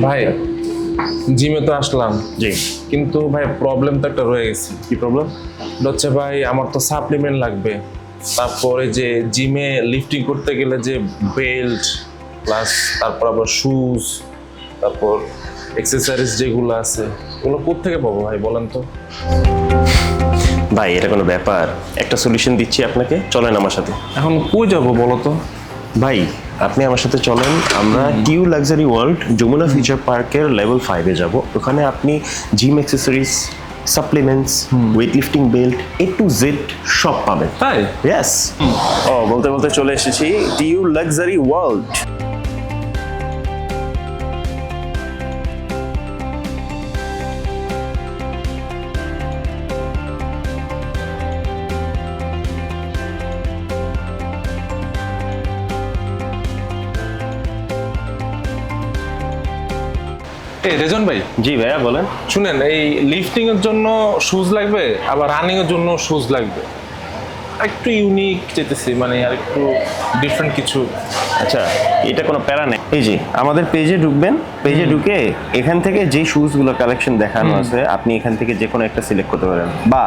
ভাই জিমে তো আসলাম, জি। কিন্তু ভাই প্রবলেম তো একটা রয়ে গেছে। কি প্রবলেম? এটা হচ্ছে ভাই আমার তো সাপ্লিমেন্ট লাগবে, তারপরে যে জিমে লিফটিং করতে গেলে যে বেল্ট প্লাস তারপর আবার শুজ, তারপর এক্সারসাইজ যেগুলো আছে ওগুলো কোত্থেকে পাবো ভাই বলেন তো? ভাই এটা কোনো ব্যাপার, একটা সলিউশন দিচ্ছি আপনাকে, চলেন আমার সাথে। এখন কই যাবো বলো তো? ভাই আপনি আমার সাথে চলেন, আমরা টিউ লাক্সারি ওয়ার্ল্ড যমুনা ফিউচার পার্কের লেভেল 5-এ যাব। ওখানে আপনি gym accessories, supplements, weight lifting belt, A to Z সব পাবেন। তাই? ইয়েস। ও বলতে বলতে চলে এসেছি টিউ লাক্সারি ওয়ার্ল্ড। এই রেজন ভাই জি ভাইয়া বলেন। শুনেন, এই লিফটিং এর জন্য শুজ লাগবে, আবার রানিং এর জন্য শুজ লাগবে। একটু ইউনিক যেতেছি, মানে আর একটু ডিফারেন্ট কিছু। আচ্ছা, এটা কোনো প্যারা নেই। এই যে আমাদের পেজে ঢুকবেন, পেজে ঢুকে এখান থেকে যে শুজগুলো কালেকশন দেখানো আছে আপনি এখান থেকে যে কোনো একটা সিলেক্ট করতে পারেন, বা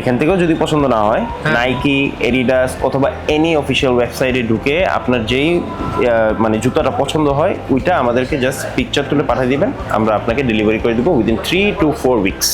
এখান থেকেও যদি পছন্দ না হয় নাইকি, এডিডাস অথবা এনি অফিসিয়াল ওয়েবসাইটে ঢুকে আপনার যেই মানে জুতাটা পছন্দ হয় ওইটা আমাদেরকে জাস্ট পিকচার তুলে পাঠিয়ে দিবেন, আমরা আপনাকে ডেলিভারি করে দেবো উইদিন 3 to 4 weeks।